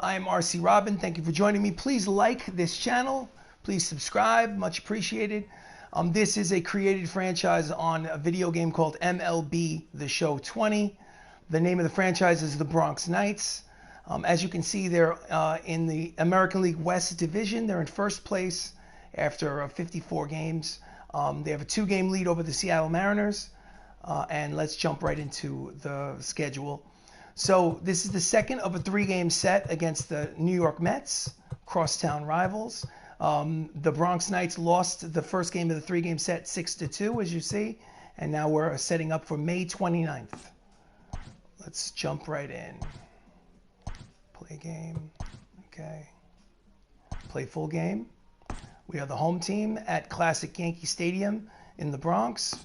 I'm RC Robbin. Thank you for joining me. Please like this channel. Please subscribe. Much appreciated. This is a created franchise on a video game called MLB The Show 20. The name of the franchise is the Bronx Knights. As you can see, they're in the American League West Division. They're in first place after 54 games. They have a 2-game lead over the Seattle Mariners. And let's jump right into the schedule. So this is the second of a 3-game set against the New York Mets, crosstown rivals. The Bronx Knights lost the first game of the 3-game set 6-2, as you see. And now we're setting up for May 29th. Let's jump right in. Play game. Okay. Play full game. We are the home team at Classic Yankee Stadium in the Bronx.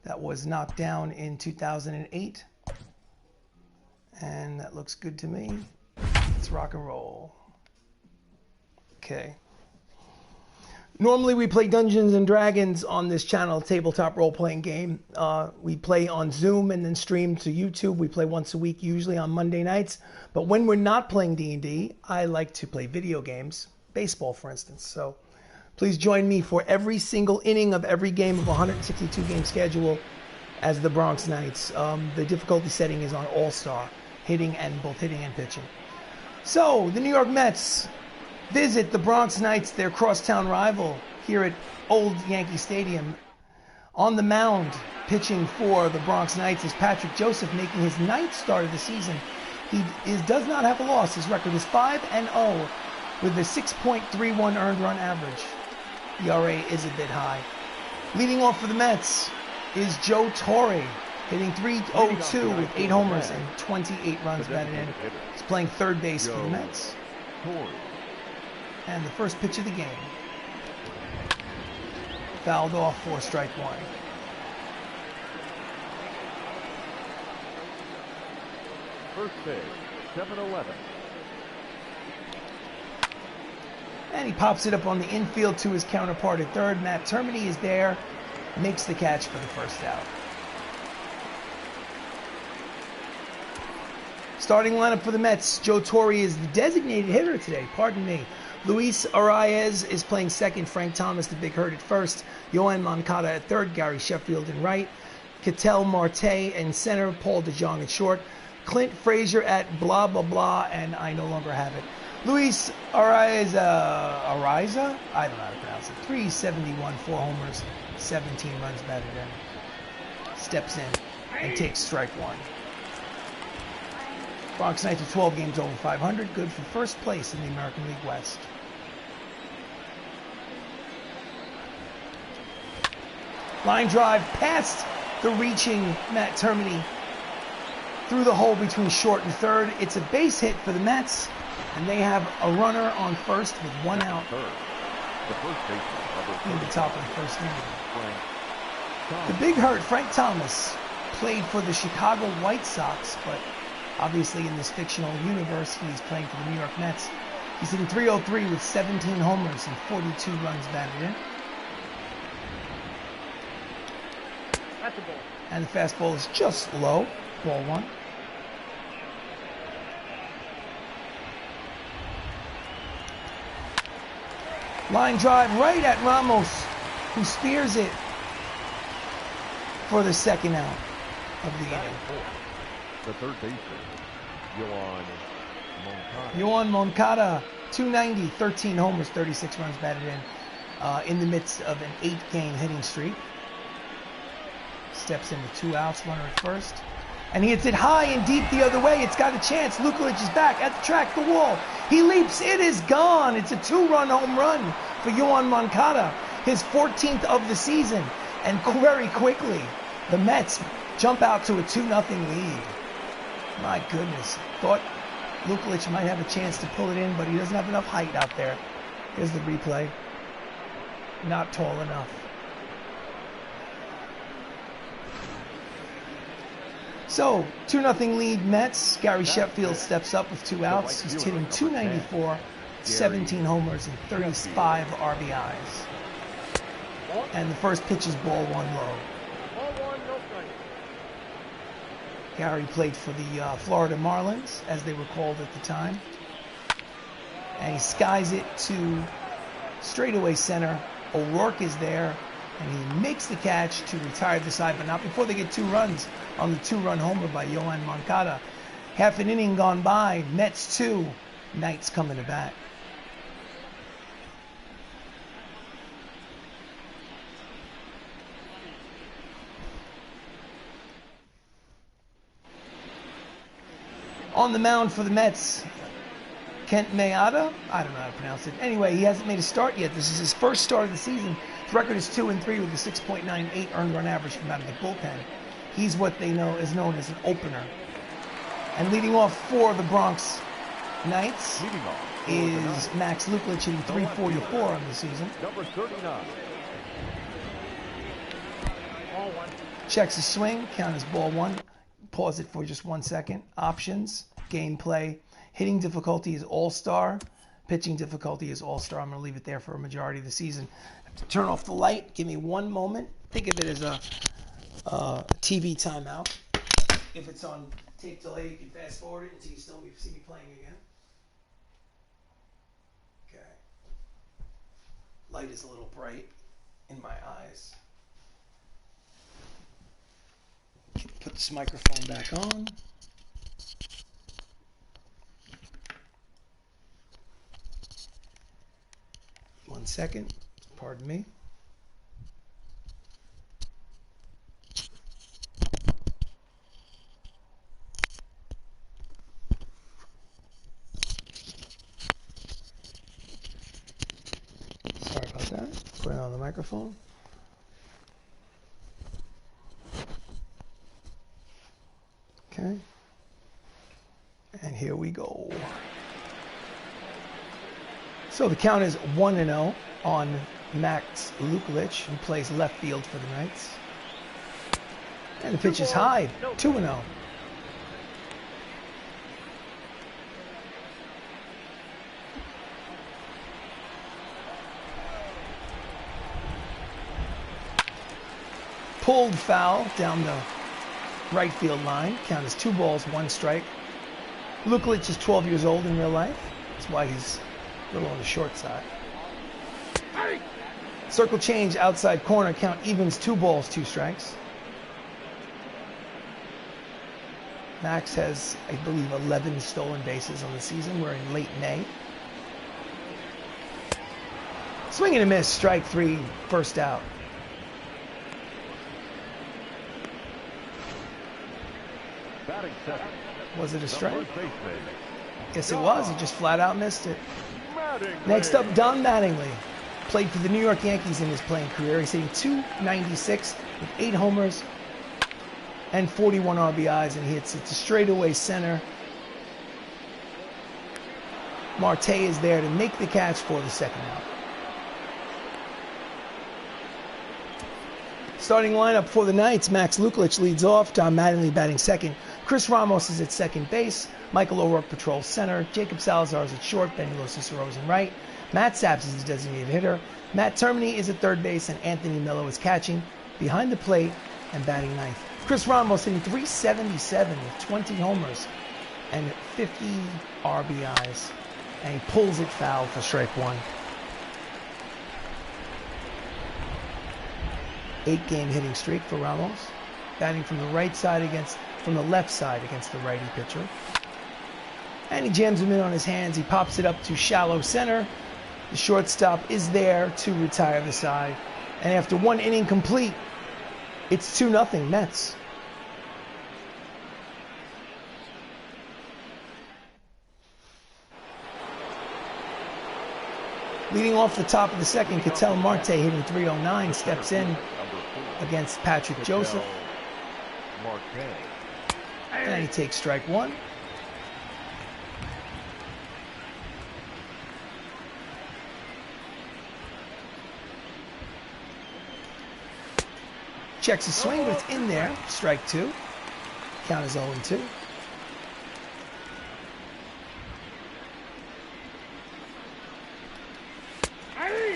That was knocked down in 2008. And that looks good to me. Let's rock and roll. Okay. Normally we play Dungeons and Dragons on this channel, tabletop role-playing game. We play on Zoom and then stream to YouTube. We play once a week, usually on Monday nights. But when we're not playing D&D, I like to play video games, baseball for instance. So please join me for every single inning of every game of a 162-game schedule as the Bronx Knights. The difficulty setting is on All-Star, both hitting and pitching. So the New York Mets visit the Bronx Knights, their crosstown rival, here at Old Yankee Stadium. On the mound, pitching for the Bronx Knights is Patrick Joseph, making his 9th start of the season. He does not have a loss. His record is 5-0 with a 6.31 earned run average. ERA is a bit high. Leading off for the Mets is Joe Torre, hitting .302 with 8 homers and 28 runs batted in. He's playing third base for the Mets. And the first pitch of the game. Fouled off for strike one. First pitch, 7-11. And he pops it up on the infield to his counterpart at third. Matt Termini is there, makes the catch for the first out. Starting lineup for the Mets, Joe Torre is the designated hitter today, pardon me. Luis Arias is playing second, Frank Thomas, the big hurt, at first, Yoan Moncada at third, Gary Sheffield in right, Ketel Marte in center, Paul DeJong at short, Clint Frazier at blah, blah, blah, and I no longer have it. Luis Ariza, I don't know how to pronounce it, 371, 4 homers, 17 runs batted in. Steps in and takes strike one. Bronx Knights are 12 games over 500, good for first place in the American League West. Line drive past the reaching Matt Termini through the hole between short and third. It's a base hit for the Mets, and they have a runner on first with 1 out. The first baseman In the top of the first inning. The big hurt, Frank Thomas, played for the Chicago White Sox, but obviously in this fictional universe, he's playing for the New York Mets. He's hitting .303 with 17 homers and 42 runs batted in. That's a ball. And the fastball is just low, ball one. Line drive right at Ramos, who spears it for the second out of the inning. The third baseman, Yoan Moncada. Yoan Moncada, 290, 13 homers, 36 runs batted in the midst of an 8-game hitting streak. Steps into 2 outs, runner at first. And he hits it high and deep the other way. It's got a chance. Lukulich is back at the track, the wall. He leaps. It is gone. It's a 2-run home run for Yoan Moncada, his 14th of the season. And very quickly, the Mets jump out to a 2-0 lead. My goodness. Thought Lukulich might have a chance to pull it in, but he doesn't have enough height out there. Here's the replay. Not tall enough. So, 2-0 lead Mets. Gary Sheffield steps up with 2 outs. He's hitting .294, 17 homers, and 35 RBIs. And the first pitch is ball one low. Gary played for the Florida Marlins, as they were called at the time. And he skies it to straightaway center. O'Rourke is there, and he makes the catch to retire the side, but not before they get 2 runs on the 2-run homer by Yohan Moncada. Half an inning gone by, Mets 2, Knights coming to bat. On the mound for the Mets, Kent Mayada, I don't know how to pronounce it. Anyway, he hasn't made a start yet. This is his first start of the season. His record is 2-3 with a 6.98 earned run average from out of the bullpen. He's what they know is known as an opener. And leading off for the Bronx Knights is Max Luklich, hitting .344 on the season. Number 39. Ball 1. Checks his swing, count as ball 1. Pause it for just 1 second. Options, gameplay. Hitting difficulty is all-star. Pitching difficulty is all-star. I'm going to leave it there for a majority of the season. Turn off the light. Give me 1 moment. Think of it as a TV timeout. If it's on tape delay, you can fast forward it until you still see me playing again. Okay. Light is a little bright in my eyes. Put this microphone back on. One second, pardon me. Sorry about that. Put it on the microphone. Okay. And here we go. So the count is 1-0 on Max Luklich, who plays left field for the Knights. And the pitch is high, 2-0. Pulled foul down the right field line. Count is 2 balls, 1 strike. Luklich is 12 years old in real life. That's why he's a little on the short side. Circle change, outside corner, count evens, 2 balls, 2 strikes. Max has, I believe, 11 stolen bases on the season. We're in late May. Swing and a miss, strike 3, first out. Batting second. Was it a strike? First baseman. Yes, it was. He just flat out missed it. Next up, Don Mattingly. Played for the New York Yankees in his playing career. He's hitting .296 with 8 homers and 41 RBIs, and he hits it to straightaway center. Marte is there to make the catch for the second out. Starting lineup for the Knights, Max Luklich leads off, Don Mattingly batting second. Chris Ramos is at second base. Michael O'Rourke patrols center. Jacob Salazar is at short. Benilo Cicero is in right. Matt Saps is the designated hitter. Matt Termini is at third base, and Anthony Mello is catching behind the plate and batting ninth. Chris Ramos hitting .377 with 20 homers and 50 RBIs. And he pulls it foul for strike 1. 8-game hitting streak for Ramos. Batting from the left side against the righty pitcher. And he jams him in on his hands. He pops it up to shallow center. The shortstop is there to retire the side. And after 1 inning complete, it's 2-0 Mets. Leading off the top of the second, Ketel Marte hitting .309 steps in against Patrick Joseph. And he takes strike 1. Checks his swing, but it's in there. Strike 2. Count is 0-2.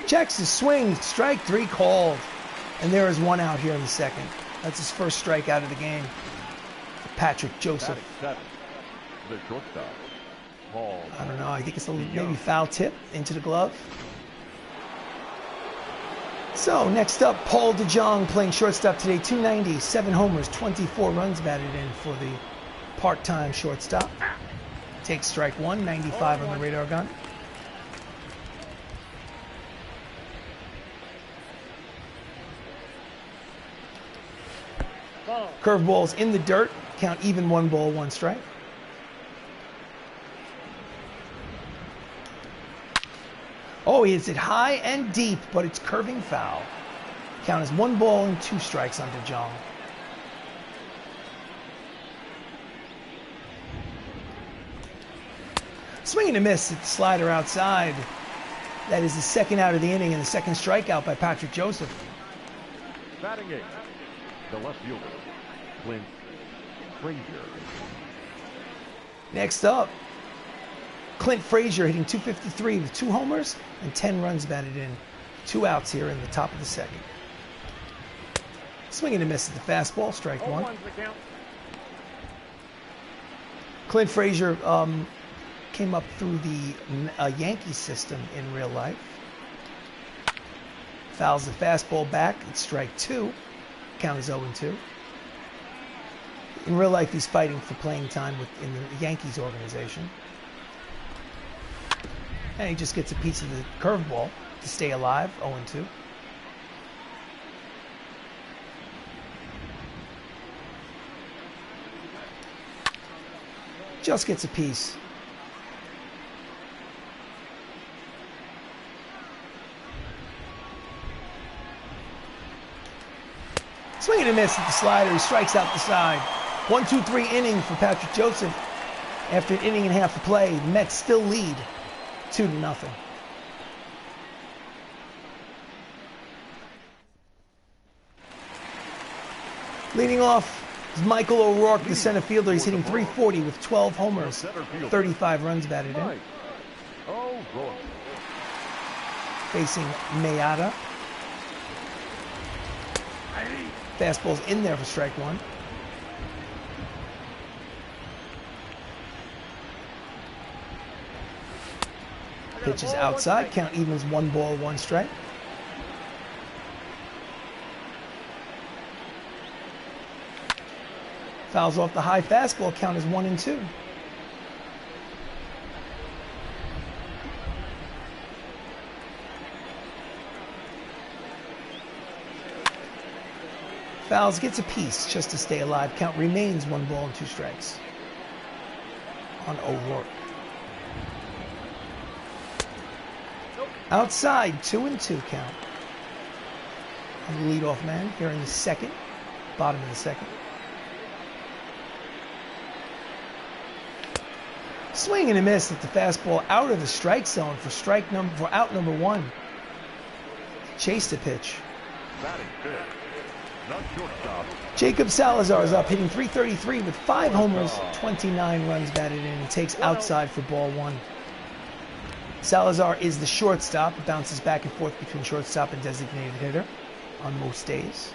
Checks his swing. Strike 3 called. And there is 1 out here in the second. That's his first strikeout of the game. Patrick Joseph. The shortstop, called. I don't know. I think it's a maybe foul tip into the glove. So next up, Paul DeJong playing shortstop today. 290, 7 homers, 24 runs batted in for the part-time shortstop. Takes strike one, 95 on the radar gun. Curveball's in the dirt. Count even, 1 ball, 1 strike. Oh, he hits it high and deep, but it's curving foul. Count as 1 ball and 2 strikes on DeJong. Swing and a miss at the slider outside. That is the second out of the inning and the second strikeout by Patrick Joseph. Batting 8, the left fielder, Clint Frazier. Next up, Clint Frazier hitting .253 with 2 homers and 10 runs batted in. 2 outs here in the top of the second. Swing and a miss at the fastball, strike 1. Clint Frazier came up through the Yankee system in real life. Fouls the fastball back, it's strike 2. Count is 0-2. In real life, he's fighting for playing time in the Yankees organization. And he just gets a piece of the curveball to stay alive, 0-2. Just gets a piece. Swing and a miss at the slider. He strikes out the side. 1-2-3 inning for Patrick Joseph. After an inning and a half of play, the Mets still lead 2-0. Leading off is Michael O'Rourke, the center fielder. He's hitting .340 with 12 homers, 35 runs batted in. Facing Mayada. Fastball's in there for strike 1. Pitch is outside. Count evens, 1 ball, 1 strike. Fouls off the high fastball. Count is 1-2. Fouls, gets a piece just to stay alive. Count remains 1 ball and 2 strikes on O'Rourke. Outside, 2-2 count on the leadoff man here in the second, bottom of the second. Swing and a miss at the fastball out of the strike zone for out number 1. Chased the pitch. Jacob Salazar is up, hitting .333 with 5 homers, 29 runs batted in. He takes outside for ball 1. Salazar is the shortstop. It bounces back and forth between shortstop and designated hitter on most days.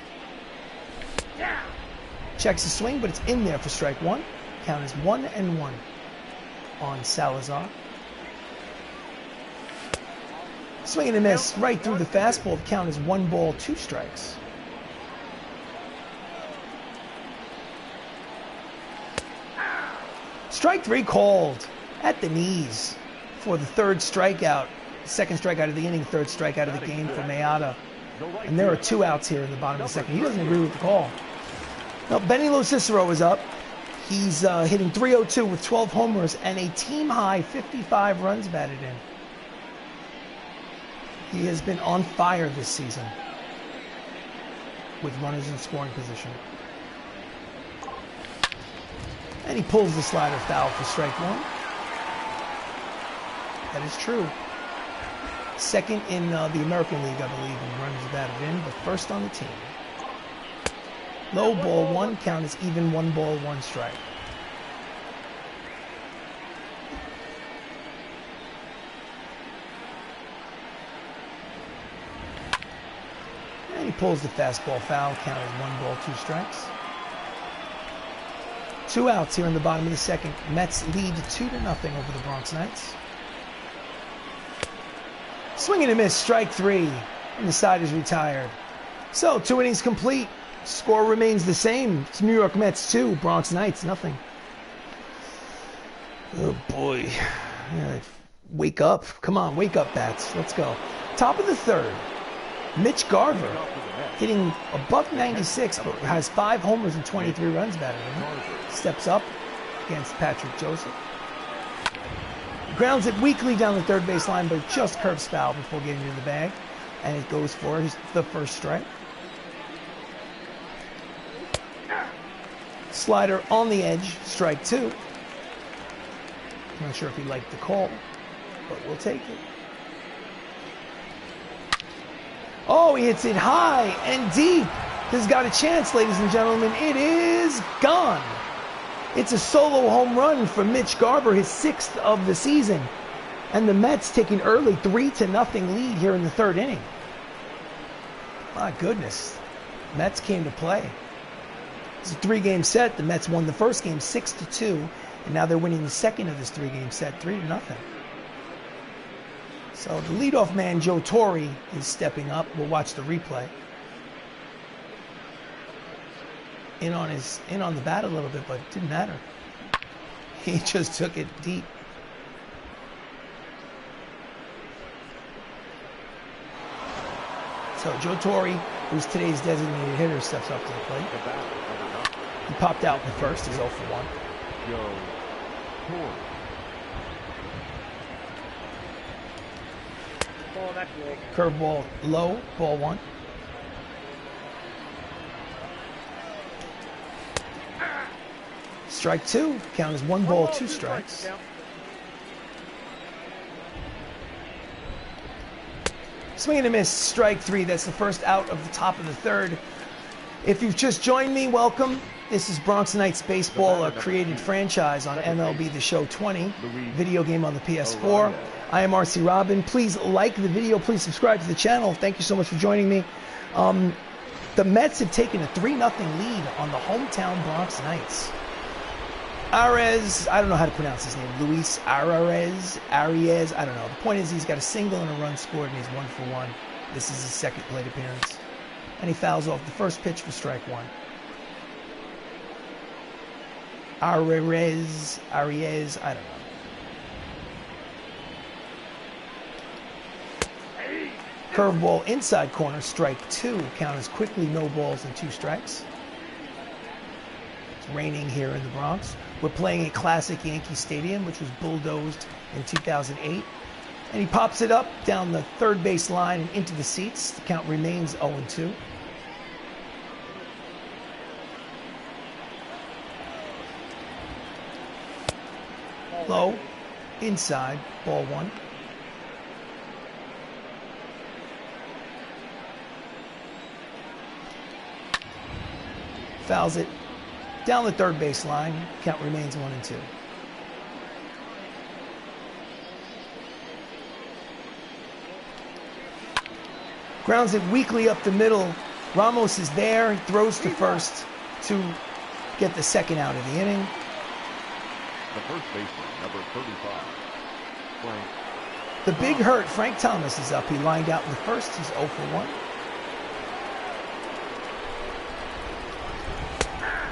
Checks the swing, but it's in there for strike 1. Count is 1-1 on Salazar. Swing and a miss right through the fastball. The count is 1 ball, 2 strikes. Strike 3 called at the knees for the third strikeout. Second strikeout of the inning, third strikeout of the game for Mayada. And there are 2 outs here in the bottom of the second. He doesn't agree with the call. Now, Benny Locicero is up. He's hitting .302 with 12 homers and a team-high 55 runs batted in. He has been on fire this season with runners in scoring position. And he pulls the slider foul for strike 1. That is true. Second in the American League, I believe, in runs batted in, but first on the team. Low ball 1, count is even, 1 ball, 1 strike. And he pulls the fastball foul, count is 1 ball, 2 strikes. 2 outs here in the bottom of the second. Mets lead 2-0 over the Bronx Knights. Swing and a miss, strike 3, and the side is retired. So 2 innings complete. Score remains the same. It's New York Mets 2, Bronx Knights nothing. Oh boy. Yeah, wake up. Come on, wake up, bats. Let's go. Top of the third. Mitch Garver hitting a .196, but has 5 homers and 23 runs batted in. Steps up against Patrick Joseph. Grounds it weakly down the third base line, but just curves foul before getting into the bag. And it goes for the first strike. Slider on the edge, strike 2. Not sure if he liked the call, but we'll take it. Oh, he hits it high and deep. This has got a chance, ladies and gentlemen. It is gone. It's a solo home run for Mitch Garver, his 6th of the season. And the Mets take an early 3-0 lead here in the third inning. My goodness. Mets came to play. It's a 3-game set. The Mets won the first game 6-2. And now they're winning the second of this 3-game set 3-0. So the leadoff man, Joe Torre, is stepping up. We'll watch the replay. In on the bat a little bit, but it didn't matter. He just took it deep. So Joe Torre, who's today's designated hitter, steps up to the plate. He popped out in the first. He's 0 for 1. Joe Torre. Curveball low, ball 1. Strike 2. Count as 1 ball, 2 strikes. Swing and a miss, strike 3. That's the first out of the top of the third. If you've just joined me, welcome. This is Bronx Knights Baseball, a created franchise on MLB The Show 20, video game on the PS4. I am RC Robbin. Please like the video. Please subscribe to the channel. Thank you so much for joining me. The Mets have taken a 3-0 lead on the hometown Bronx Knights. Arez, I don't know how to pronounce his name. Luis Arias, I don't know. The point is he's got a single and a run scored, and he's 1 for 1. This is his second plate appearance. And he fouls off the first pitch for strike 1. Arias, I don't know. Curveball inside corner, strike 2. Count as quickly, no balls and 2 strikes. It's raining here in the Bronx. We're playing at classic Yankee Stadium, which was bulldozed in 2008. And he pops it up down the third base line and into the seats. The count remains 0-2. Low, inside, ball 1. Fouls it down the third base line. Count remains 1-2. Grounds it weakly up the middle. Ramos is there. He throws to first to get the second out of the inning. The first baseman, number 35, Frank. The big hurt, Frank Thomas, is up. He lined out in the first. He's 0 for 1.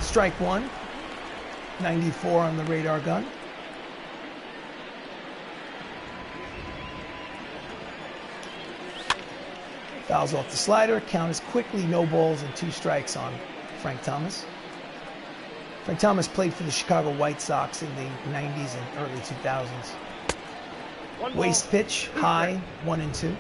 Strike 1. 94 on the radar gun. Fouls off the slider. Count is quickly, no balls and 2 strikes on Frank Thomas. Frank Thomas played for the Chicago White Sox in the 90s and early 2000s. Waist pitch, high, 1-2.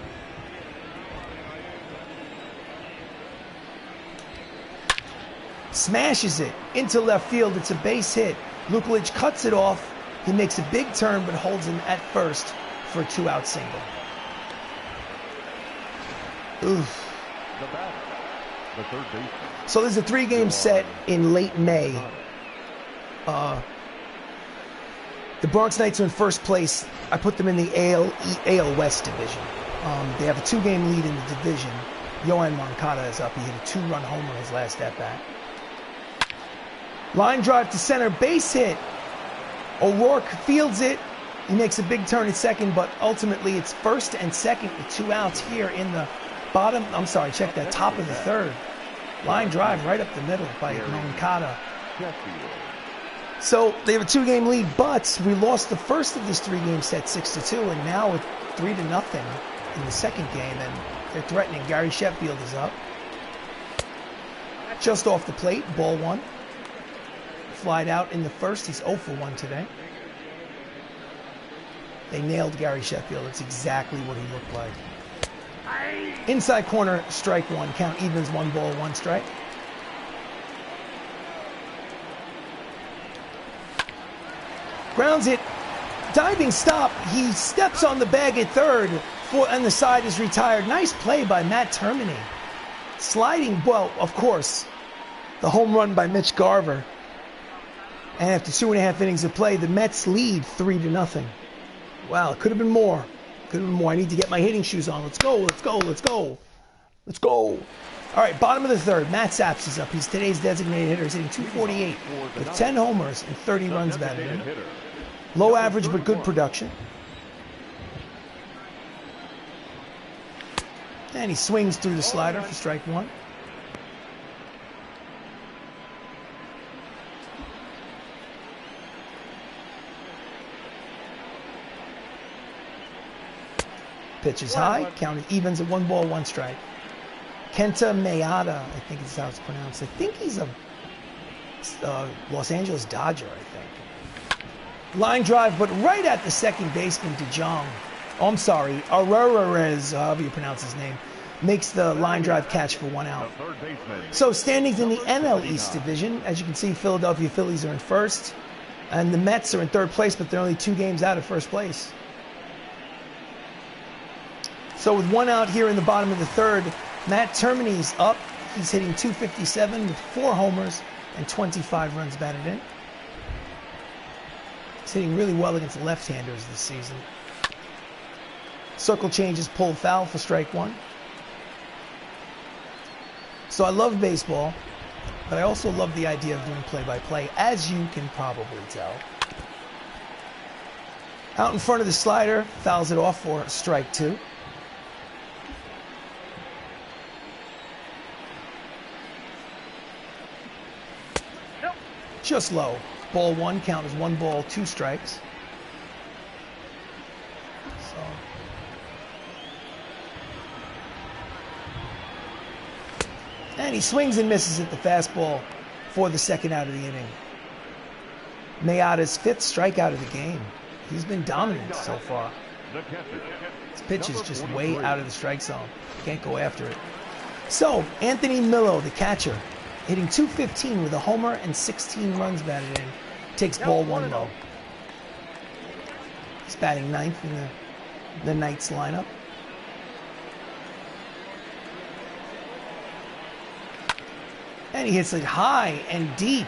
Smashes it into left field. It's a base hit. Luklich cuts it off. He makes a big turn but holds him at first for a 2-out single. Oof. The third baseman. So there's a 3-game set in late May. The Bronx Knights are in first place. I put them in the AL West division. They have a 2-game lead in the division. Yohan Moncada is up. He hit a 2-run homer his last at-bat. Line drive to center, base hit. O'Rourke fields it. He makes a big turn at second, but ultimately it's first and second with 2 outs here in the bottom. I'm sorry, check that, top of the third. Line drive right up the middle by Moncada. So they have a 2-game lead, but we lost the first of this 3-game set 6-2, and now it's 3-0 in the second game, and they're threatening. Gary Sheffield is up. Just off the plate, ball 1. Flied out in the first. He's 0 for 1 today. They nailed Gary Sheffield. It's exactly what he looked like. Inside corner, strike 1. Count evens, 1 ball, 1 strike. Grounds it. Diving stop. He steps on the bag at third, and the side is retired. Nice play by Matt Termini. Sliding, well, of course, the home run by Mitch Garver. And after 2.5 innings of play, the Mets lead 3-0. Wow, it could have been more. Could have been more. I need to get my hitting shoes on. Let's go, let's go, let's go. Let's go. All right, bottom of the third. Matt Saps is up. He's today's designated hitter. He's hitting .248 with 10 homers and 30 runs batted in. Low average, but good production. And he swings through the slider for strike 1. Pitch is high, counted evens at 1 ball, 1 strike. Kenta Mayada, I think is how it's pronounced. I think he's a Los Angeles Dodger, I think. Line drive, but right at the second baseman, DeJong. Oh, I'm sorry, Arrarez, however you pronounce his name, makes the line drive catch for 1 out. So standings in the NL East Division, as you can see, Philadelphia Phillies are in first, and the Mets are in third place, but they're only 2 games out of first place. So with 1 out here in the bottom of the third, Matt Termini's up. He's hitting .257 with 4 homers and 25 runs batted in. He's hitting really well against left-handers this season. Circle change is pulled foul for strike 1. So I love baseball, but I also love the idea of doing play-by-play, as you can probably tell. Out in front of the slider, fouls it off for strike 2. Just low. Ball 1, count as 1 ball, 2 strikes. So. And he swings and misses at the fastball for the second out of the inning. Mayada's 5th strikeout of the game. He's been dominant so far. His pitch is just way out of the strike zone. Can't go after it. So, Anthony Millo, the catcher, hitting .215 with a homer and 16 runs batted in. Takes ball 1 low. He's batting 9th in the Knights lineup. And he hits it high and deep,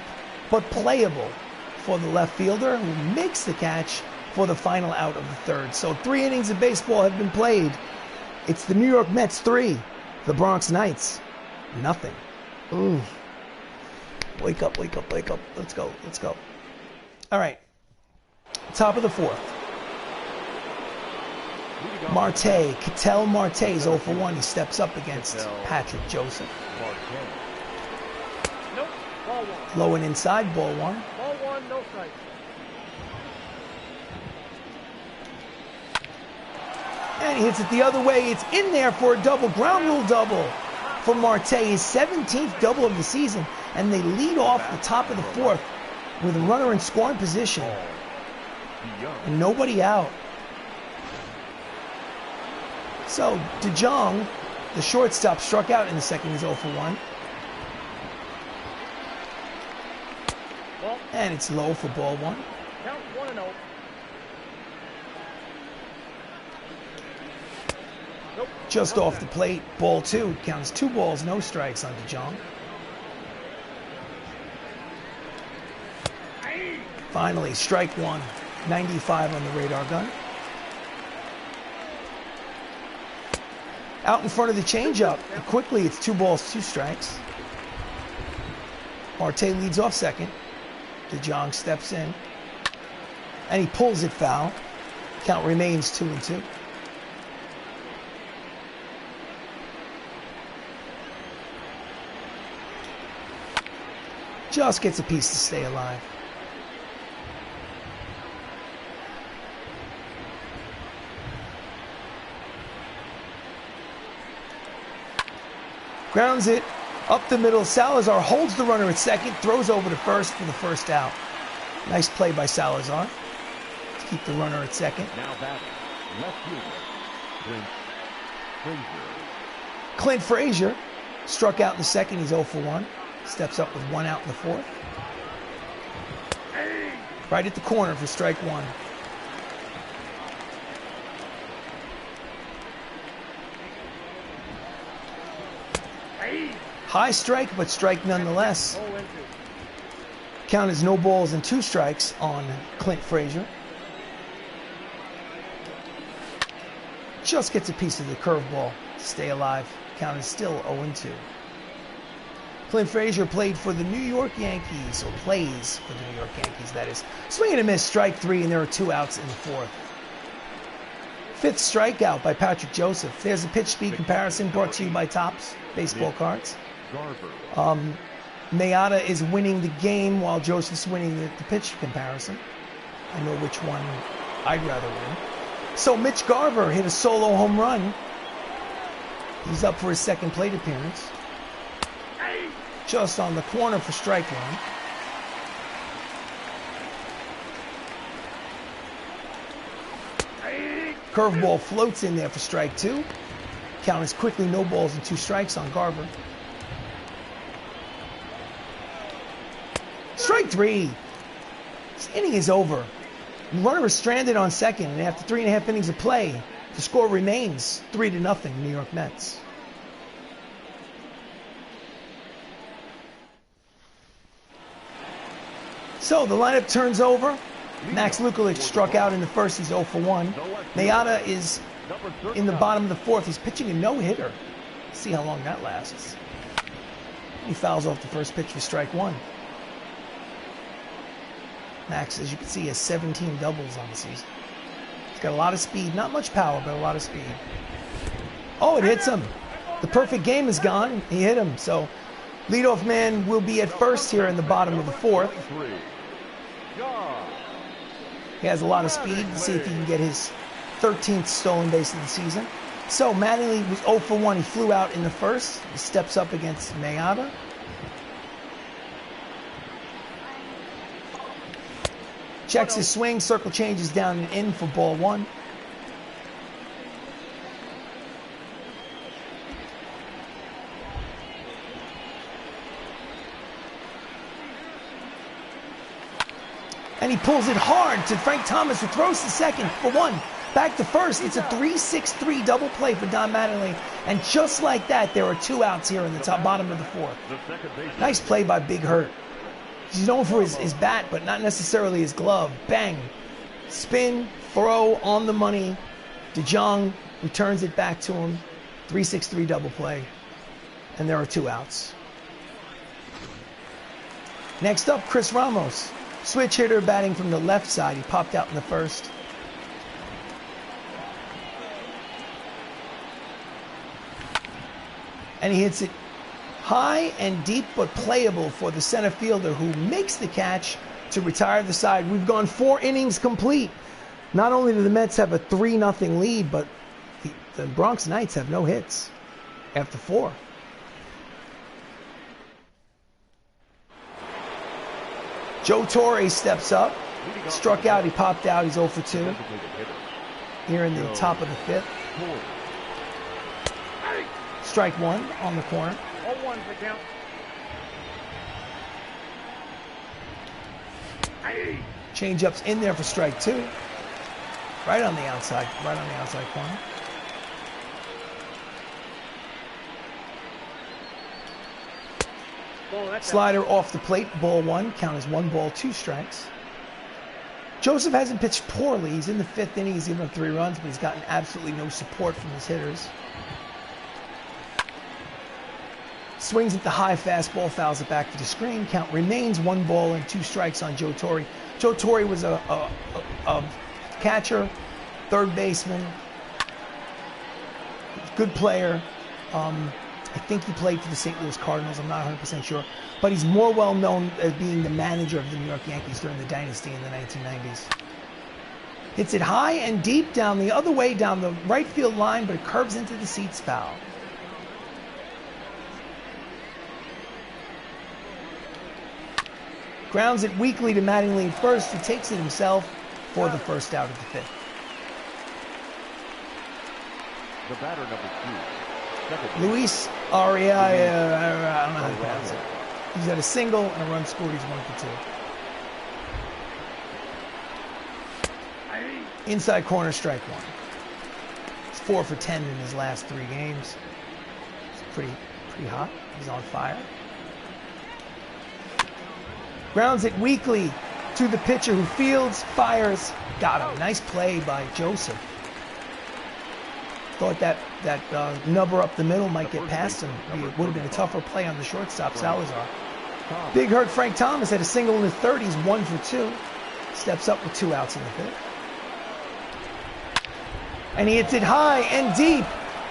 but playable for the left fielder, who makes the catch for the final out of the third. So 3 innings of baseball have been played. It's the New York Mets 3, the Bronx Knights nothing. Ooh. Wake up, wake up, wake up. Let's go, let's go. All right. Top of the 4th. Marte, Ketel Marte is 0 for 1. He steps up against Patrick Joseph. Nope, ball 1. Low and inside, ball 1. Ball 1, no strike. And he hits it the other way. It's in there for a double, ground rule double for Marte, his 17th double of the season. And they lead off the top of the 4th with a runner in scoring position and nobody out. So DeJong, the shortstop, struck out in the second. He's 0 for 1. And it's low for ball 1. Count 1-0. Nope. Just off the plate, ball 2. Counts 2 balls, no strikes on DeJong. Finally, strike 1. 95 on the radar gun. Out in front of the changeup. And quickly, it's 2 balls, 2 strikes. Marte leads off second. DeJong steps in. And he pulls it foul. Count remains 2-2. Just gets a piece to stay alive. Grounds it up the middle. Salazar holds the runner at second, throws over to first for the first out. Nice play by Salazar to keep the runner at second. Now back, left fielder, Frazier. Clint Frazier struck out in the second. He's 0 for 1. Steps up with 1 out in the fourth. Right at the corner for strike 1. High strike, but strike nonetheless. Count is no balls and 2 strikes on Clint Frazier. Just gets a piece of the curveball to stay alive. Count is still 0-2. Clint Frazier played for the New York Yankees, or plays for the New York Yankees, that is. Swing and a miss, strike 3, and there are 2 outs in the fourth. 5th strikeout by Patrick Joseph. There's a pitch speed comparison brought to you by Topps Baseball Cards. Mayada is winning the game while Joseph's winning the pitch comparison. I know which one I'd rather win. So Mitch Garver hit a solo home run. He's up for his second plate appearance. Just on the corner for strike 1. Curveball floats in there for strike 2. Count is quickly no balls and 2 strikes on Garver. Strike 3. This inning is over. The runner is stranded on second, and after 3.5 innings of play, the score remains 3-0 New York Mets. So the lineup turns over. Max Lukulich struck out in the first. He's 0 for 1. Mayada is in the bottom of the fourth. He's pitching a no-hitter. See how long that lasts. He fouls off the first pitch for strike 1. Max, as you can see, has 17 doubles on the season. He's got a lot of speed. Not much power, but a lot of speed. Oh, it hits him. The perfect game is gone. He hit him. So leadoff man will be at first here in the bottom of the fourth. He has a lot of speed. Let's see if he can get his 13th stolen base of the season. So Mattingly was 0 for 1. He flew out in the first. He steps up against Mayada. Checks his swing. Circle changes down and in for ball 1. And he pulls it hard to Frank Thomas, who throws to second for 1. Back to first. It's a 3-6-3 double play for Don Mattingly. And just like that, there are 2 outs here in the bottom of the fourth. Nice play by Big Hurt. He's known for his bat, but not necessarily his glove. Bang. Spin, throw, on the money. DeJong returns it back to him. 3-6-3 double play. And there are 2 outs. Next up, Chris Ramos. Switch hitter batting from the left side. He popped out in the first. And he hits it high and deep, but playable for the center fielder, who makes the catch to retire the side. We've gone 4 innings complete. Not only do the Mets have a 3-0 lead, but the Bronx Knights have no hits after 4. Joe Torre steps up, struck out, he popped out, he's 0 for 2. Here in the top of the 5th. Strike 1 on the corner. 0-1 for count. Change-ups in there for strike 2. Right on the outside corner. Slider off the plate, ball 1. Count is 1 ball, 2 strikes. Joseph hasn't pitched poorly. He's in the 5th inning. He's given up 3 runs, but he's gotten absolutely no support from his hitters. Swings at the high fastball, fouls it back to the screen. Count remains 1 ball and 2 strikes on Joe Torre. Joe Torre was a catcher, third baseman, good player. I think he played for the St. Louis Cardinals. I'm not 100% sure. But he's more well known as being the manager of the New York Yankees during the dynasty in the 1990s. Hits it high and deep down the other way, down the right field line, but it curves into the seats, foul. Grounds it weakly to Mattingly at first. He takes it himself for the first out of the 5th. The batter, number 2. Luis Arias, I don't know how to pronounce it. He's got a single and a run scored. He's 1 for 2. Inside corner, strike 1. He's 4 for 10 in his last 3 games. It's pretty hot. He's on fire. Grounds it weakly to the pitcher who fields, fires. Got him. Nice play by Joseph. Thought that nubber up the middle might get past him. It would have been a tougher play on the shortstop, Salazar. Big hurt Frank Thomas had a single in the 3rd. He's 1 for 2. Steps up with 2 outs in the 5th. And he hits it high and deep.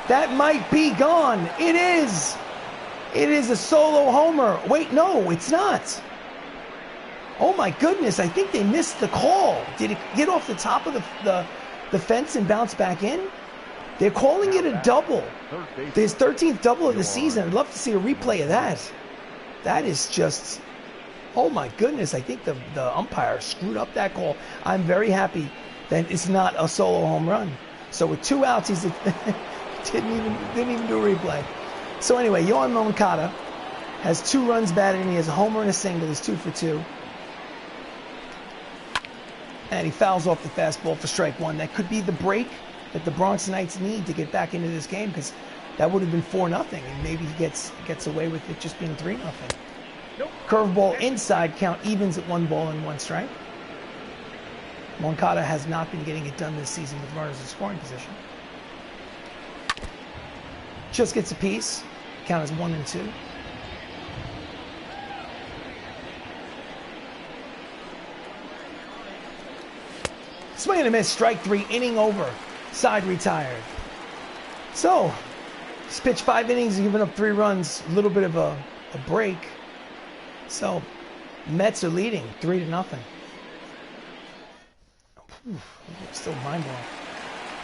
That might be gone. It is. It is a solo homer. Wait, no, it's not. Oh my goodness, I think they missed the call. Did it get off the top of the fence and bounce back in? They're calling it a double. His 13th double of the season. I'd love to see a replay of that. That is just, oh my goodness. I think the umpire screwed up that call. I'm very happy that it's not a solo home run. So with 2 outs, he's didn't even do a replay. So anyway, Yohan Moncada has 2 runs batted and he has a homer and a single. He's 2 for 2. And he fouls off the fastball for strike 1. That could be the break that the Bronx Knights need to get back into this game, because that would have been 4-0, and maybe he gets away with it just being 3-0. Nope. Curveball inside, count evens at 1 ball and 1 strike. Moncada has not been getting it done this season with runners in scoring position. Just gets a piece, count as 1 and 2. Swing and a miss, strike 3, inning over. Side retired. So, he's pitched 5 innings, giving up 3 runs. A little bit of a break. So, Mets are leading 3-0. Still mind-blowing.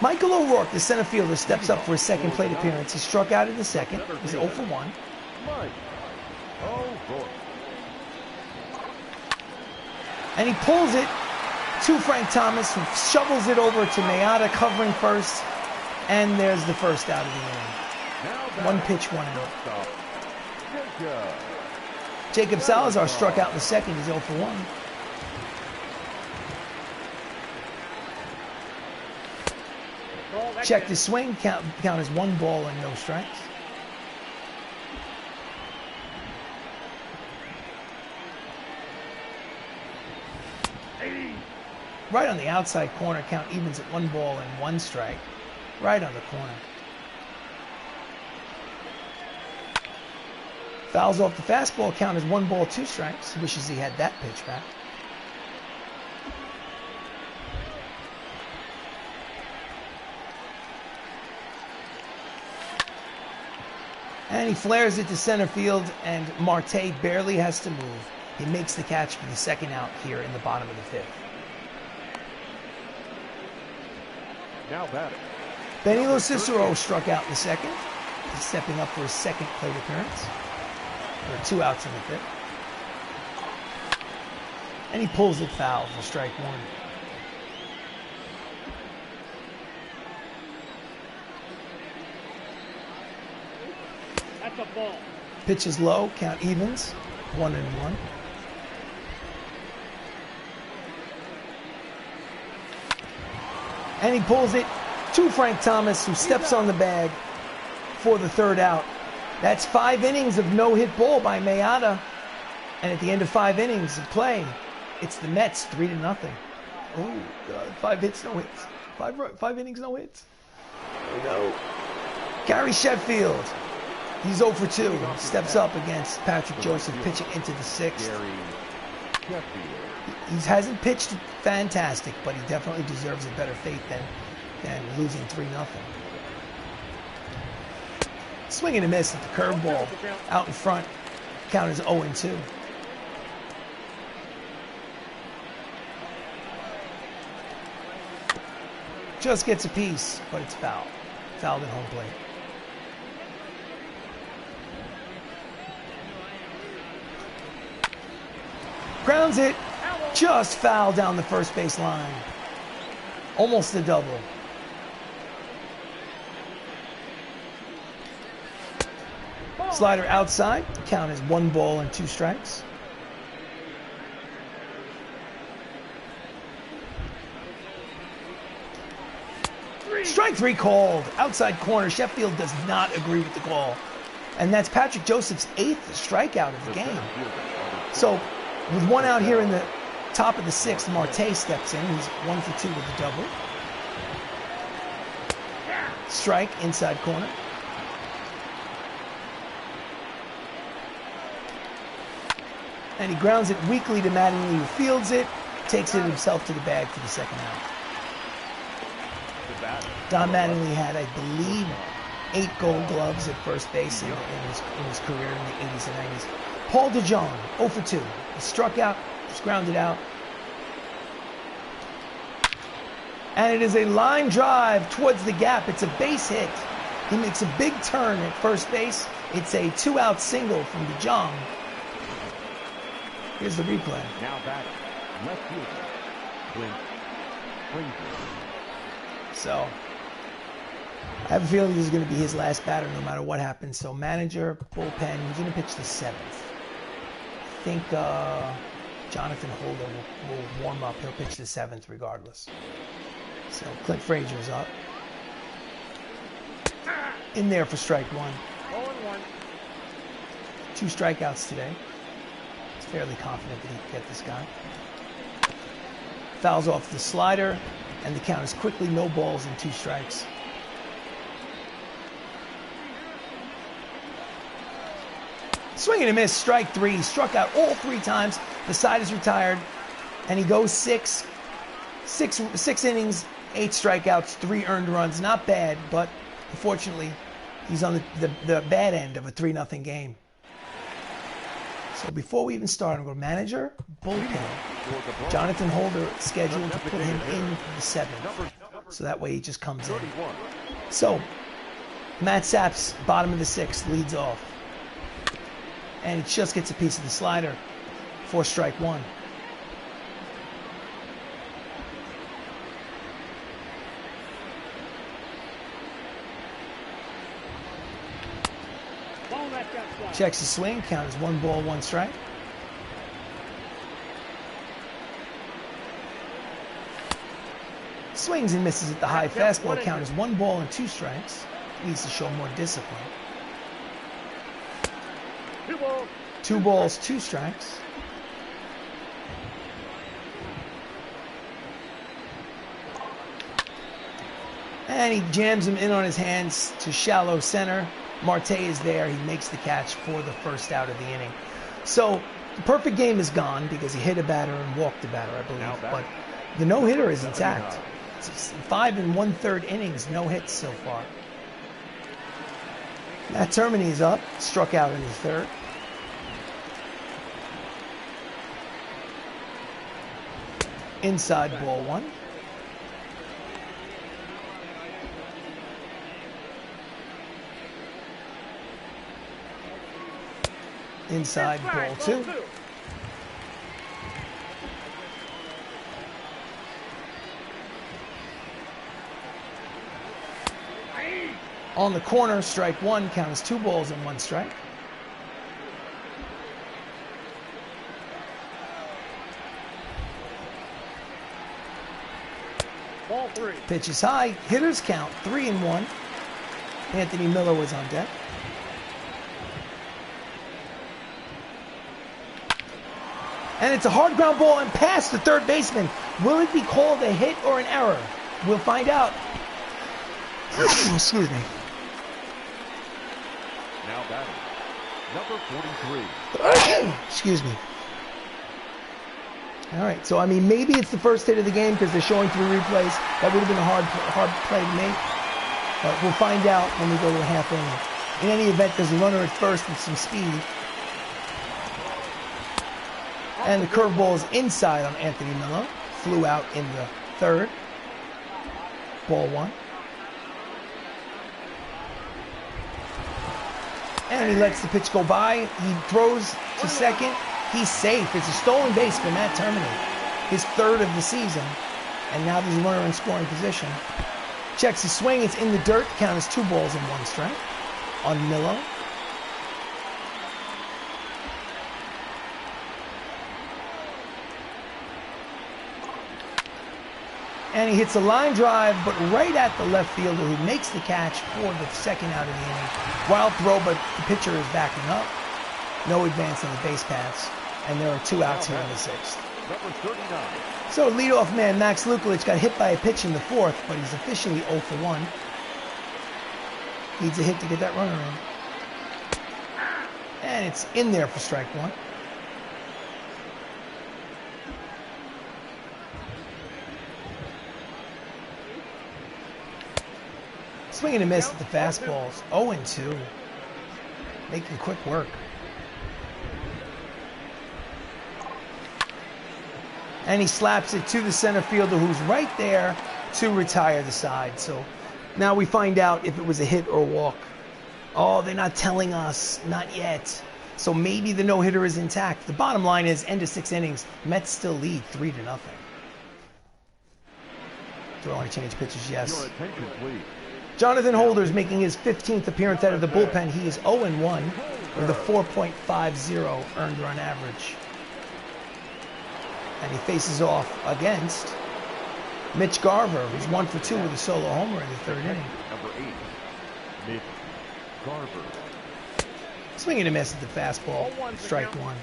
Michael O'Rourke, the center fielder, steps up for his 2nd plate appearance. He struck out in the 2nd. He's 0 for 1. And he pulls it to Frank Thomas, who shovels it over to Mayada, covering first, and there's the first out of the inning. 1 pitch, 1 out. Jacob Salazar struck out in the 2nd. He's 0 for 1. Check the swing. Count as 1 ball and no strikes. Right on the outside corner, count evens at 1 ball and 1 strike. Right on the corner. Fouls off the fastball, count as 1 ball, 2 strikes. Wishes he had that pitch back. And he flares it to center field, and Marte barely has to move. He makes the catch for the 2nd out here in the bottom of the 5th. Now batting. Benilo Cicero struck out in the 2nd. He's stepping up for his 2nd plate appearance. There are 2 outs in the 5th. And he pulls it foul for strike 1. That's a ball. Pitch is low, count evens, 1 and 1. And he pulls it to Frank Thomas, who steps on the bag for the 3rd out. That's 5 innings of no-hit ball by Mayada. And at the end of 5 innings of play, it's the Mets 3-0. Oh, God, 5 hits, no hits. 5 innings, no hits. Oh, no. Gary Sheffield He's 0 for 2. Steps up against Patrick Joseph, pitching into the 6th. He hasn't pitched fantastic, but he definitely deserves a better fate than losing 3-0. Swing and a miss at the curveball out in front. Count is 0 and 2. Just gets a piece, but it's foul. Fouled at home plate. Grounds it. Just foul down the first base line. Almost a double. Slider outside. Count is 1 ball and 2 strikes. Strike 3 called. Outside corner. Sheffield does not agree with the call. And that's Patrick Joseph's 8th strikeout of the game. So with 1 out here in the top of the 6th, Marte steps in. He's 1 for 2 with the double. Strike inside corner. And he grounds it weakly to Mattingly, who fields it, takes it himself to the bag for the 2nd out. Don Mattingly had, I believe, 8 gold gloves at first base in his career in the 80s and 90s. Paul DeJong, 0 for 2. He struck out, he's grounded out. And it is a line drive towards the gap. It's a base hit. He makes a big turn at first base. It's a 2-out single from DeJong. Here's the replay. Now back left fielder, Clint. So I have a feeling this is going to be his last batter no matter what happens. So manager, bullpen, he's going to pitch the 7th. I think Jonathan Holder will warm up. He'll pitch the 7th regardless. So Clint Frazier's up. In there for strike 1. 2 strikeouts today. He's fairly confident that he can get this guy. Fouls off the slider, and the count is quickly no balls and 2 strikes. Swing and a miss, strike 3. He struck out all 3 times. The side is retired, and he goes 6 innings, 8 strikeouts, 3 earned runs. Not bad, but unfortunately, he's on the bad end of a 3-0 game. So before we even start, I'm going to manager, bullpen. Jonathan Holder scheduled to put him in for the 7th. So that way he just comes in. So Matt Sapp's bottom of the 6th leads off. And it just gets a piece of the slider for strike 1. Checks the swing, count is 1 ball, 1 strike. Swings and misses at the high fastball, count is 1 ball and 2 strikes. Needs to show more discipline. 2 balls, 2 strikes. And he jams him in on his hands to shallow center. Marte is there. He makes the catch for the 1st out of the inning. So the perfect game is gone because he hit a batter and walked a batter, I believe. But the no-hitter is intact. It's 5 1/3 innings, no hits so far. Matt Termini is up, struck out in the 3rd. Inside ball 1. Inside ball 2. On the corner, strike 1, count is 2 balls and 1 strike. Ball 3. Pitch is high, hitters count 3-1. Anthony Miller was on deck. And it's a hard ground ball and past the 3rd baseman. Will it be called a hit or an error? We'll find out. Excuse me. Now batting, number 43. Excuse me. All right, so I mean, maybe it's the first hit of the game because they're showing 3 replays. That would have been a hard play to make, but we'll find out when we go to the half inning. In any event, there's a runner at first with some speed, and the curveball is inside on Anthony Miller. Flew out in the 3rd. Ball 1. And he lets the pitch go by. He throws to second. He's safe. It's a stolen base for Matt Termine. His 3rd of the season. And now there's a runner in scoring position. Checks his swing. It's in the dirt. Count is 2 balls and 1 strike on Miller. And he hits a line drive, but right at the left fielder who makes the catch for the 2nd out of the inning. Wild throw, but the pitcher is backing up. No advance on the base paths. And there are 2 outs here in the 6th. Number 39. So leadoff man Max Lukulich got hit by a pitch in the 4th, but he's officially 0 for 1. Needs a hit to get that runner in. And it's in there for strike 1. Swing and a miss at the fastballs. 0-2. Making quick work. And he slaps it to the center fielder who's right there to retire the side. So now we find out if it was a hit or a walk. Oh, they're not telling us. Not yet. So maybe the no-hitter is intact. The bottom line is, end of 6 innings, Mets still lead 3-0. Do I want to change pitches? Yes. Your attention, please. Jonathan Holder's making his 15th appearance out of the bullpen. He is 0-1 with a 4.50 earned run average. And he faces off against Mitch Garver, who's 1 for 2 with a solo homer in the 3rd inning. Number 8, Mitch Garver. Swing and a miss at the fastball. Strike 1.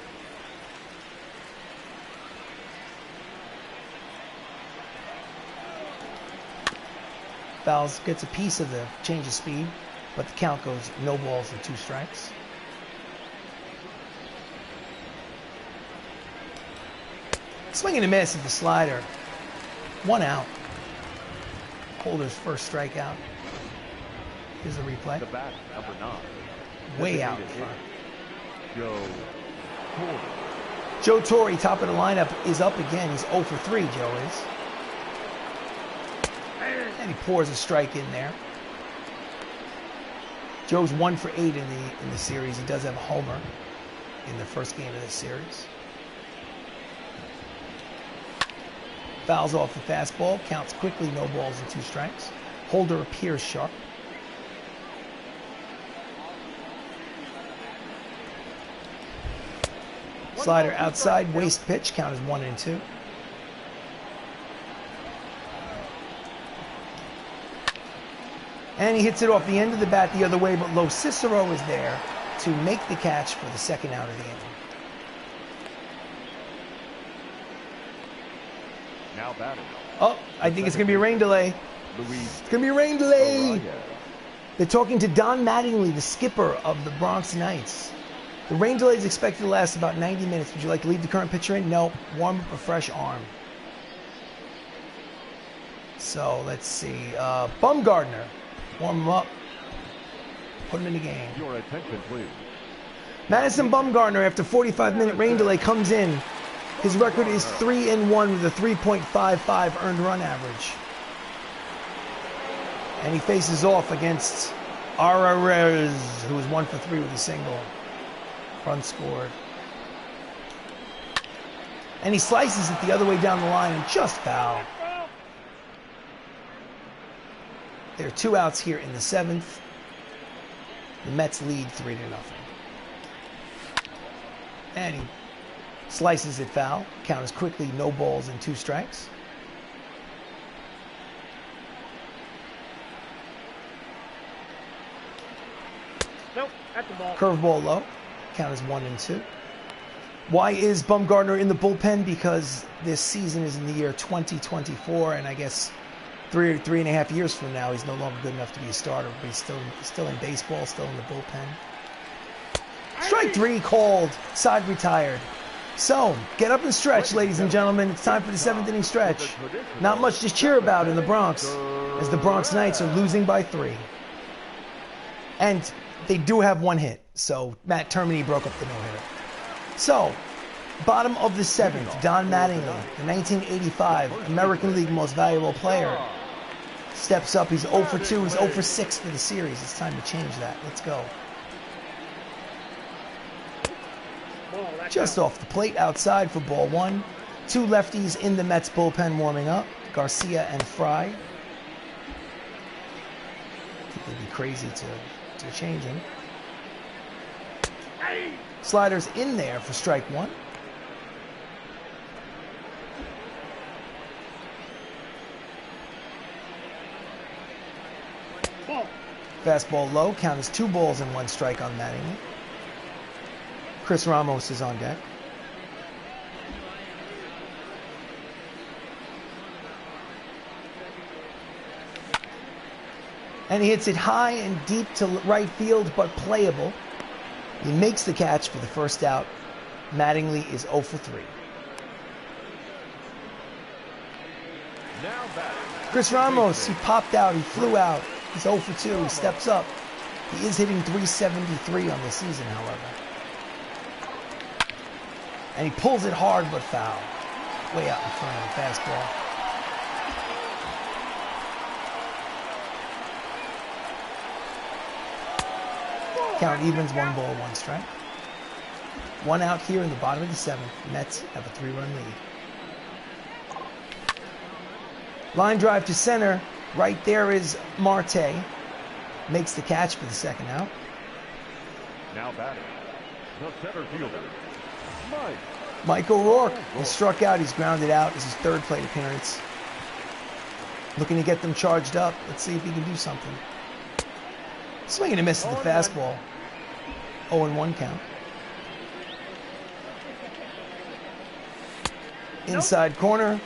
Fouls gets a piece of the change of speed, but the count goes no balls and 2 strikes. Swing and a miss at the slider. 1 out. Holder's first strikeout. Here's a replay. The bat, number 9. Way out in front. Joe Torre. Joe Torre, top of the lineup, is up again. He's 0 for 3, Joe is. And he pours a strike in there. Joe's 1 for 8 in the series. He does have a homer in the first game of this series. Fouls off the fastball. Counts quickly, no balls and 2 strikes. Holder appears sharp. Slider outside, waste pitch. Count is 1-2. And he hits it off the end of the bat the other way, but Lo Cicero is there to make the catch for the 2nd out of the inning. Now batting. Oh, I think it's going to be a rain delay. Luis It's going to be a rain delay. Araya. They're talking to Don Mattingly, the skipper of the Bronx Knights. The rain delay is expected to last about 90 minutes. Would you like to leave the current pitcher in? No. Warm up a fresh arm. So, let's see. Bumgardner. Warm him up. Put him in the game. Your attention, please. Madison Bumgardner, after 45-minute rain delay, comes in. His record is 3-1 with a 3.55 earned run average. And he faces off against Arares, who is 1 for 3 with a single. Run scored. And he slices it the other way down the line and just foul. There are 2 outs here in the 7th. The Mets lead 3-0. And he slices it foul. Count is quickly no balls and 2 strikes. Nope, that's the ball. Curveball low. Count is 1-2. Why is Bumgardner in the bullpen? Because this season is in the year 2024, and I guess 3.5 years from now, he's no longer good enough to be a starter, but he's still in baseball, still in the bullpen. Strike 3 called. Side retired. So, get up and stretch, ladies and gentlemen. It's time for the 7th inning stretch. Not much to cheer about in the Bronx, as the Bronx Knights are losing by 3. And they do have 1 hit, so Matt Termini broke up the no-hitter. So, bottom of the 7th, Don Mattingly, the 1985 American League Most Valuable Player, steps up. He's 0 for 2. He's 0 for 6 for the series. It's time to change that. Let's go. Just off the plate, outside for ball 1. 2 lefties in the Mets bullpen warming up. Garcia and Fry. I think they'd be crazy to change him. Sliders in there for strike 1. Fastball low. Count is 2 balls and 1 strike on Mattingly. Chris Ramos is on deck. And he hits it high and deep to right field, but playable. He makes the catch for the first out. Mattingly is 0 for 3. Chris Ramos, he popped out, he flew out. He's 0 for 2, he steps up. He is hitting .373 on the season, however. And he pulls it hard but foul. Way out in front of the fastball. Count evens, 1 ball, 1 strike. 1 out here in the bottom of the 7th. Mets have a 3-run lead. Line drive to center. Right there is Marte. Makes the catch for the 2nd out. Now batting, the center fielder, Mike O'Rourke. He struck out. He's grounded out. This is his 3rd plate appearance. Looking to get them charged up. Let's see if he can do something. Swing and a miss at the fastball. 0-1 count. Inside corner.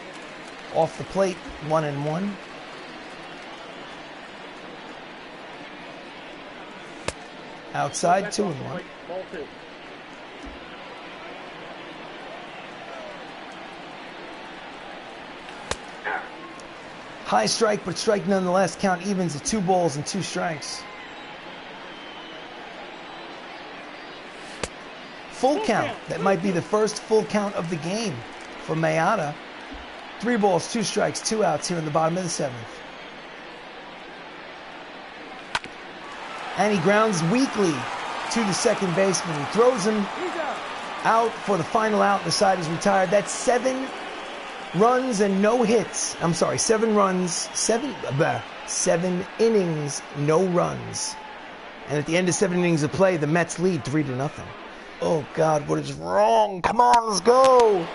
Off the plate. 1-1. Outside, 2-1. High strike, but strike nonetheless. Count evens at 2 balls and 2 strikes. Full count. That might be the first full count of the game for Mayada. 3 balls, 2 strikes, 2 outs here in the bottom of the 7th. And he grounds weakly to the 2nd baseman. He throws him out for the final out. The side is retired. That's 7 runs and no hits. I'm sorry, 7 runs, 7 innings, no runs. And at the end of 7 innings of play, the Mets lead 3-0. Oh God, what is wrong? Come on, let's go.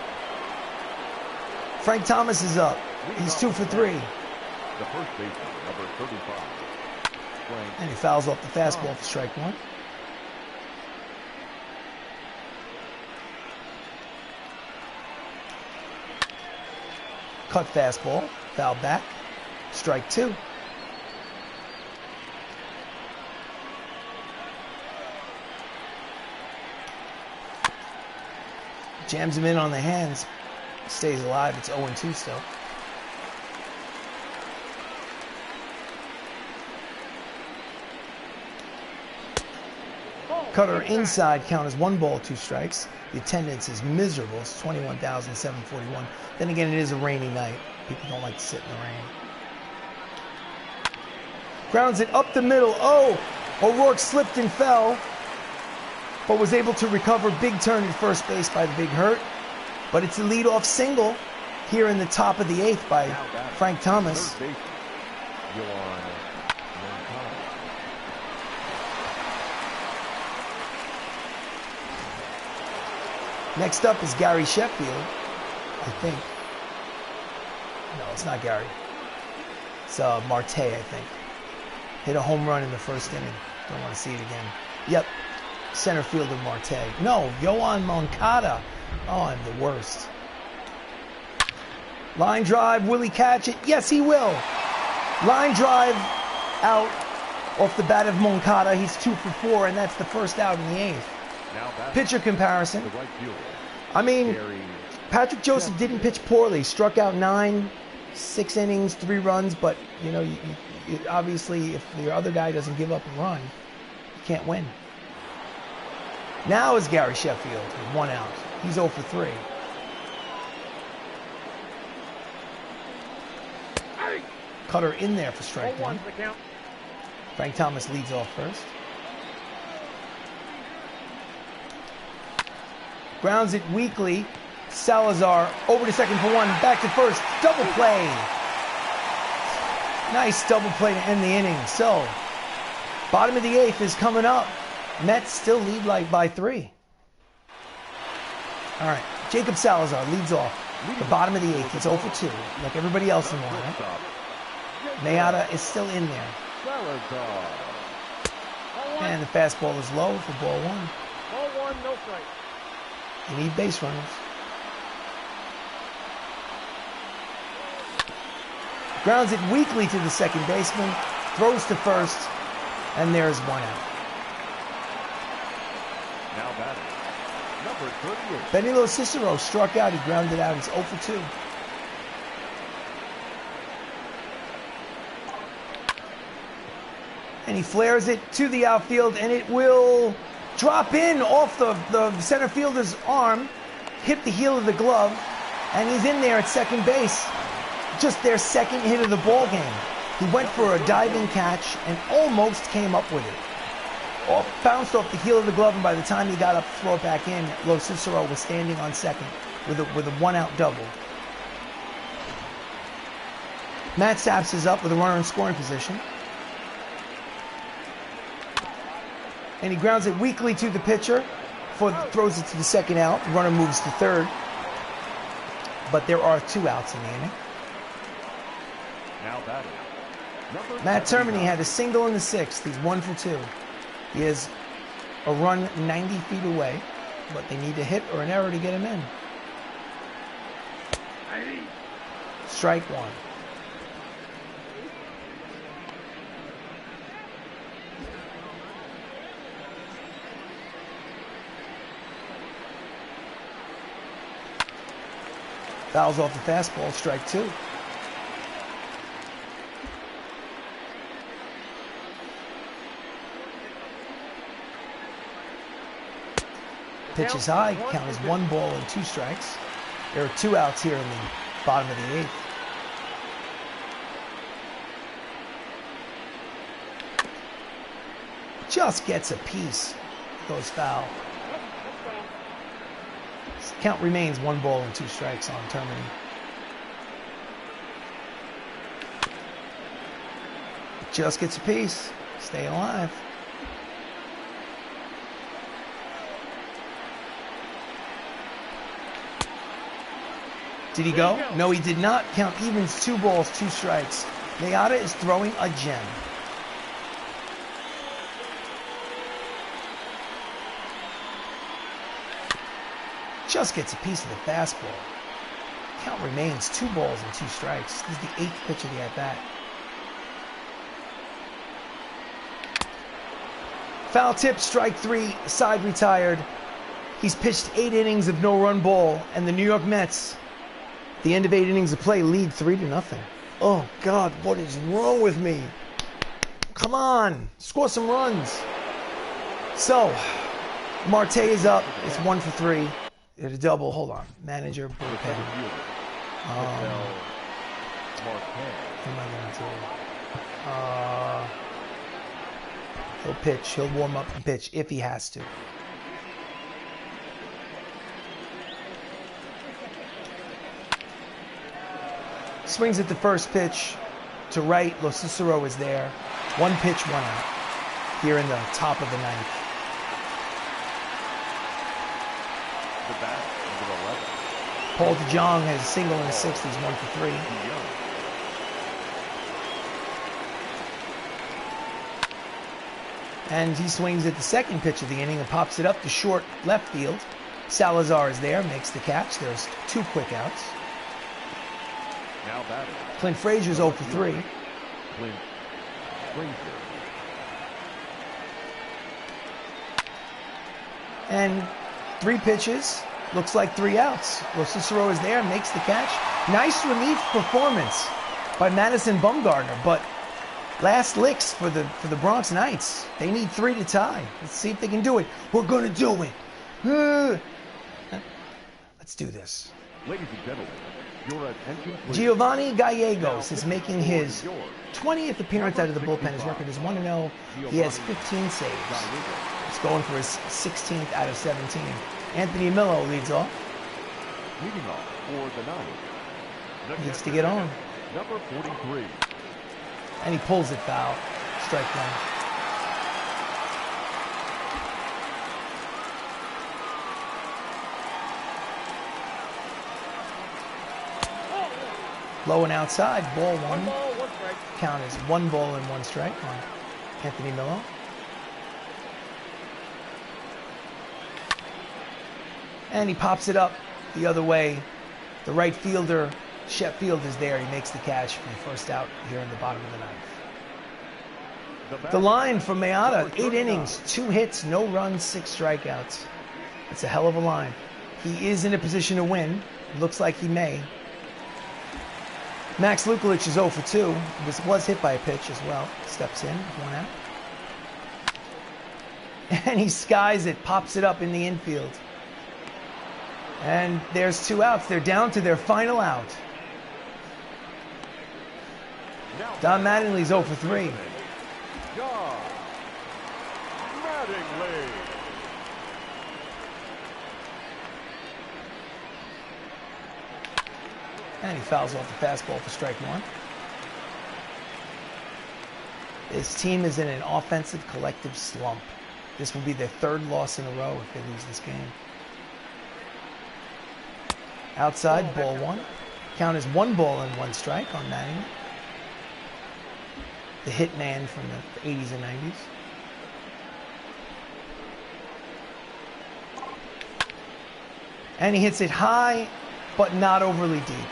Frank Thomas is up. He's 2 for 3. the first baseman, number 35. And he fouls off the fastball for strike 1. Cut fastball, foul back, strike 2. Jams him in on the hands, stays alive. It's 0-2 still. Cutter inside, count is 1 ball, 2 strikes. The attendance is miserable. It's 21,741. Then again, it is a rainy night. People don't like to sit in the rain. Grounds it up the middle. Oh, O'Rourke slipped and fell, but was able to recover. Big turn at first base by the Big Hurt. But it's a leadoff single here in the top of the 8th by Frank Thomas. Next up is Gary Sheffield, I think. No, it's not Gary. It's Marte, I think. Hit a home run in the 1st inning. Don't want to see it again. Yep, center fielder Marte. No, Yohan Moncada. Oh, I'm the worst. Line drive, will he catch it? Yes, he will. Line drive out off the bat of Moncada. He's 2 for 4, and that's the 1st out in the 8th. Now batting. Pitcher comparison. The right fielder. I mean, Gary. Patrick Joseph didn't pitch poorly. Struck out 9, 6 innings, 3 runs. But, you know, obviously if your other guy doesn't give up a run, you can't win. Now is Gary Sheffield with 1 out. He's 0 for 3. Cutter in there for strike 1. Frank Thomas leads off first. Grounds it weakly. Salazar over to second for 1. Back to first. Double play. Nice double play to end the inning. So, bottom of the 8th is coming up. Mets still lead like by 3. All right. Jacob Salazar leads off. The bottom of the 8th. It's 0 for 2. Like everybody else in the lineup. Mayada is still in there. And the fastball is low for ball 1. Ball 1, no strike. You need base runners. Grounds it weakly to the second baseman. Throws to first. And there's 1 out. Now batting. Number 38. Benilo Cicero struck out. He grounded out. He's 0 for 2. And he flares it to the outfield, and it will drop in off the center fielder's arm, hit the heel of the glove, and he's in there at second base. Just their second hit of the ball game. He went for a diving catch and almost came up with it. Bounced off the heel of the glove, and by the time he got up to throw it back in, Lo Cicero was standing on second with a 1-out double. Matt Saps is up with a runner in scoring position. And he grounds it weakly to the pitcher. Throws it to the second out. The runner moves to third. But there are 2 outs in the inning. Now batting. Matt Termini had a single in the 6th. He's 1 for 2. He has a run 90 feet away, but they need a hit or an error to get him in. Strike 1. Fouls off the fastball, strike 2. Pitch is high, count is 1 ball and 2 strikes. There are 2 outs here in the bottom of the 8th. Just gets a piece. Goes foul. Count remains 1 ball and 2 strikes on Termini. Just gets a piece. Stay alive. Did he go? No, he did not. Count evens 2 balls, 2 strikes. Mayada is throwing a gem. Just gets a piece of the fastball. Count remains 2 balls and 2 strikes. This is the 8th pitch of the at-bat. Foul tip, strike 3, side retired. He's pitched 8 innings of no-run ball, and the New York Mets, at the end of 8 innings of play, lead 3-0. Oh, God, what is wrong with me? Come on, score some runs. So, Marte is up. It's 1 for 3. Hit a double. Hold on. Manager, bullpen. What am I going to do? He'll pitch. He'll warm up and pitch if he has to. Swings at the first pitch to right. Lo Cicero is there. 1 pitch, 1 out. Here in the top of the 9th. The bat, number 11. Paul DeJong has a single in the 6th. He's 1 for 3. And he swings at the second pitch of the inning and pops it up to short left field. Salazar is there, makes the catch. There's 2 quick outs. Now batting. Clint Frazier's 0 for 3. Clint Frazier. And 3 pitches. Looks like 3 outs. Well, Cicero is there, makes the catch. Nice relief performance by Madison Bumgarner, but last licks for the Bronx Knights. They need 3 to tie. Let's see if they can do it. We're gonna do it. Let's do this. Ladies and gentlemen, your attention please. Giovanni Gallegos is making his 20th appearance out of the bullpen. His record is 1-0. He has 15 saves. He's going for his 16th out of 17. Anthony Millo leads off. Leading off for the Knights. Needs to get on. Number 43. And he pulls it foul. Strike one. Low and outside. Ball 1. 1 ball, 1 strike. Count is 1 ball and 1 strike on Anthony Millo. And he pops it up the other way. The right fielder, Sheffield, is there. He makes the catch for the first out here in the bottom of the 9th. The line from Mayada, 8 innings, 2 hits, no runs, 6 strikeouts. It's a hell of a line. He is in a position to win. Looks like he may. Max Lukulich is 0 for 2. Was hit by a pitch as well. Steps in, 1 out. And he skies it, pops it up in the infield. And there's 2 outs. They're down to their final out. Don Mattingly's 0 for 3. John Mattingly. And he fouls off the fastball for strike 1. This team is in an offensive collective slump. This will be their 3rd loss in a row if they lose this game. Outside, ball 1. Count is 1 ball and 1 strike on Mattingly. The hit man from the 80s and 90s. And he hits it high, but not overly deep.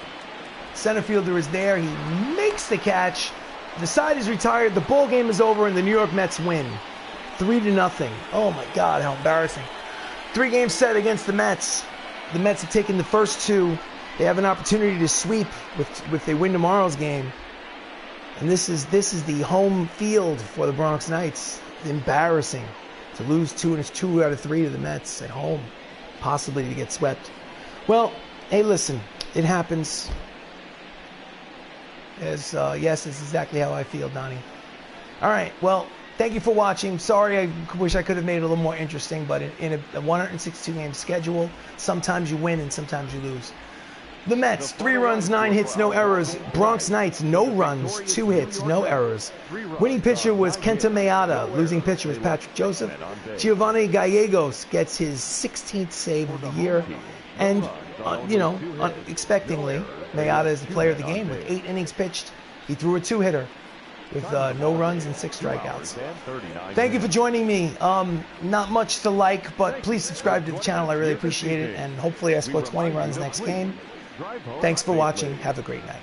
Center fielder is there. He makes the catch. The side is retired. The ball game is over, and the New York Mets win 3-0. Oh my God, how embarrassing! 3 games set against the Mets. The Mets have taken the first 2. They have an opportunity to sweep if they win tomorrow's game. And this is the home field for the Bronx Knights. Embarrassing to lose 2 out of 3 to the Mets at home, possibly to get swept. Well, hey, listen, it happens. Yes, it's exactly how I feel, Donnie. All right, well, thank you for watching. Sorry, I wish I could have made it a little more interesting, but in a 162-game schedule, sometimes you win and sometimes you lose. The Mets, 3 runs, 9 hits, no errors. Bronx Knights, no runs, 2 hits, no errors. Winning pitcher was Kenta Mayada. Losing pitcher was Patrick Joseph. Giovanni Gallegos gets his 16th save of the year. And, unexpectedly, Mayada is the player of the game with 8 innings pitched. He threw a 2-hitter with no runs and 6 strikeouts. Thank you for joining me. Not much to like, but please subscribe to the channel. I really appreciate it. And hopefully I score 20 runs next game. Thanks for watching. Have a great night.